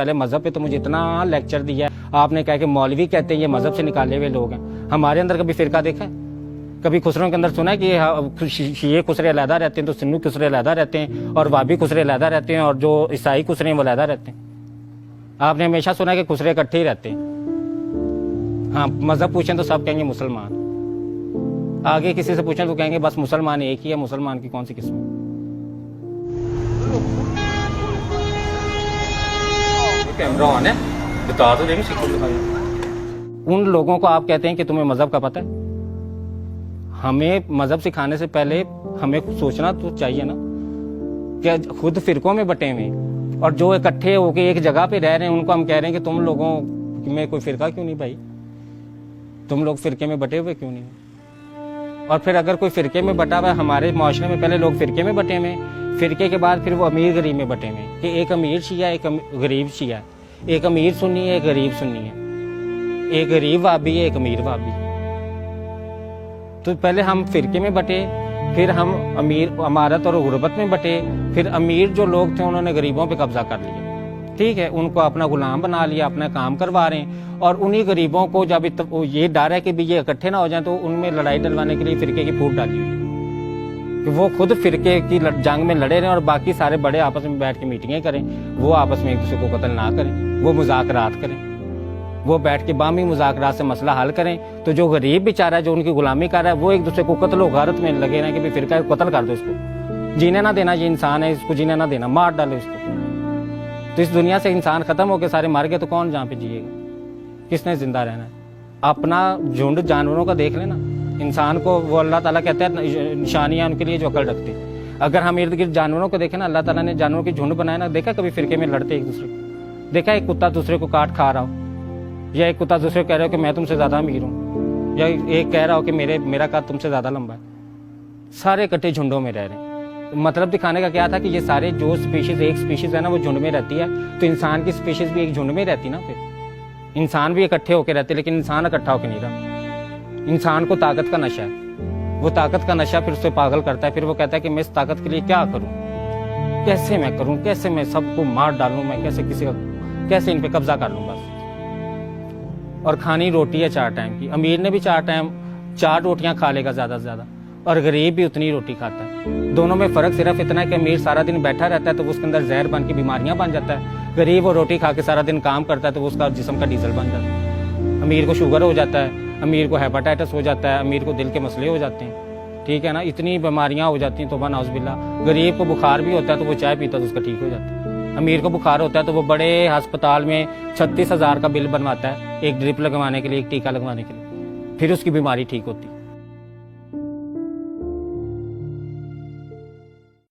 پہلے مذہب پہ تو مجھے اتنا لیکچر دیا ہے، آپ نے کہا کہ مولوی کہتے ہیں یہ مذہب سے نکالے ہوئے لوگ ہیں۔ ہمارے اندر کبھی فرقہ دیکھا ہے؟ کبھی خسروں کے اندر سنا ہے کہ شیعہ خسرے علیحدہ رہتے ہیں تو سنی خسرے علیحدہ رہتے ہیں، اور وابی خسرے علیحدہ رہتے ہیں، اور جو عیسائی خسرے ہیں وہ علیحدہ رہتے ہیں؟ آپ نے ہمیشہ سنا ہے کہ خسرے اکٹھے ہی رہتے ہیں۔ ہاں، مذہب پوچھیں تو سب کہیں گے مسلمان، آگے کسی سے پوچھیں تو کہیں گے بس مسلمان ایک ہی ہے، مسلمان کی کون سی قسم ہے؟ کیمرہ آن ہے، بتا تو دیں گے۔ ان لوگوں کو آپ کہتے ہیں کہ تمہیں مذہب کا پتہ ہے؟ ہمیں مذہب سکھانے سے پہلے ہمیں سوچنا تو چاہیے نا کہ خود فرقوں میں بٹے ہوئے اور جو اکٹھے ہو کے ایک جگہ پہ رہ رہے ہیں ان کو ہم کہہ رہے ہیں کہ تم لوگوں میں کوئی فرقہ کیوں نہیں بھائی، تم لوگ فرقے میں بٹے ہوئے کیوں نہیں؟ اور پھر اگر کوئی فرقے میں بٹا ہوا ہے، ہمارے معاشرے میں پہلے لوگ فرقے میں بٹے ہوئے، فرقے کے بعد پھر وہ امیر غریب میں بٹے ہوئے کہ ایک امیر شیعہ ایک غریب شیعہ، ایک امیر سنی ہے ایک غریب سنی ہے، ایک غریب وابی ہے ایک امیر وابی۔ تو پہلے ہم فرقے میں بٹے، پھر ہم امیر امارت اور غربت میں بٹے، پھر امیر جو لوگ تھے انہوں نے غریبوں پہ قبضہ کر لیا، ٹھیک ہے، ان کو اپنا غلام بنا لیا، اپنا کام کروا رہے ہیں، اور انہی غریبوں کو جب یہ ڈر ہے کہ بھی یہ اکٹھے نہ ہو جائیں تو ان میں لڑائی ڈلوانے کے لیے فرقے کی پھوٹ ڈالی ہوئی ہے کہ وہ خود فرقے کی جنگ میں لڑے رہیں اور باقی سارے بڑے آپس میں بیٹھ کے میٹنگیں کریں، وہ آپس میں ایک دوسرے کو قتل نہ کریں، وہ مذاکرات کریں، وہ بیٹھ کے باہمی مذاکرات سے مسئلہ حل کریں۔ تو جو غریب بیچارہ ہے جو ان کی غلامی کر رہا ہے وہ ایک دوسرے کو قتل و غارت میں لگے رہے کہ بھی فرقہ قتل کر دو، اس کو جینے نہ دینا، یہ انسان ہے اس کو جینے نہ دینا، مار ڈالو اس کو۔ تو اس دنیا سے انسان ختم ہو کے سارے مر گئے تو کون جہاں پہ جیے گا؟ کس نے زندہ رہنا ہے؟ اپنا جھنڈ جانوروں کا دیکھ لینا، انسان کو وہ اللہ تعالیٰ کہتے ہیں نشانیاں ان کے لیے جو عقل رکھتے ہیں۔ اگر ہم ارد گرد جانوروں کو دیکھیں نا، اللہ تعالیٰ نے جانوروں کی جھنڈ بنایا نا، دیکھا کبھی فرقے میں لڑتے ایک دوسرے کو؟ دیکھا ایک کتا دوسرے کو کاٹ کھا رہا ہو، یا ایک کتا دوسرے کو کہہ رہا ہو کہ میں تم سے زیادہ امیر ہوں، یا ایک کہہ رہا ہو کہ میرا قد تم سے زیادہ لمبا ہے؟ سارے اکٹھے جھنڈوں میں رہ رہے ہیں۔ مطلب دکھانے کا کیا تھا کہ یہ سارے جو سپیشیز ایک سپیشیز ہے نا وہ جھنڈ میں رہتی ہے، تو انسان کی سپیشیز بھی ایک جھنڈ میں رہتی نا، پھر انسان بھی اکٹھے ہو کے رہتے، لیکن انسان اکٹھا ہو کے نہیں رہا۔ انسان کو طاقت کا نشہ ہے، وہ طاقت کا نشہ پھر اسے پاگل کرتا ہے، پھر وہ کہتا ہے کہ میں اس طاقت کے لیے کیا کروں، کیسے میں کروں، کیسے میں سب کو مار ڈالوں، میں کیسے ان پہ قبضہ کر لوں بس۔ اور کھانی روٹی ہے 4 ٹائم کی، امیر نے بھی 4 روٹیاں کھا لے گا زیادہ سے زیادہ، اور غریب بھی اتنی روٹی کھاتا ہے۔ دونوں میں فرق صرف اتنا ہے کہ امیر سارا دن بیٹھا رہتا ہے تو اس کے اندر زہر بن کے بیماریاں بن جاتا ہے، غریب وہ روٹی کھا کے سارا دن کام کرتا ہے تو اس کا جسم کا ڈیزل بن جاتا ہے۔ امیر کو شوگر ہو جاتا ہے، امیر کو ہیپاٹائٹس ہو جاتا ہے، امیر کو دل کے مسئلے ہو جاتے ہیں، ٹھیک ہے نا، اتنی بیماریاں ہو جاتی ہیں توبہ نعوذ باللہ۔ غریب کو بخار بھی ہوتا ہے تو وہ چائے پیتا ہے تو اس کا ٹھیک ہو جاتا ہے، امیر کو بخار ہوتا ہے تو وہ بڑے ہسپتال میں 36,000 کا بل بنواتا ہے ایک ڈرپ لگوانے کے لیے، ایک ٹیکہ لگوانے کے لیے، پھر اس کی بیماری ٹھیک ہوتی ہے۔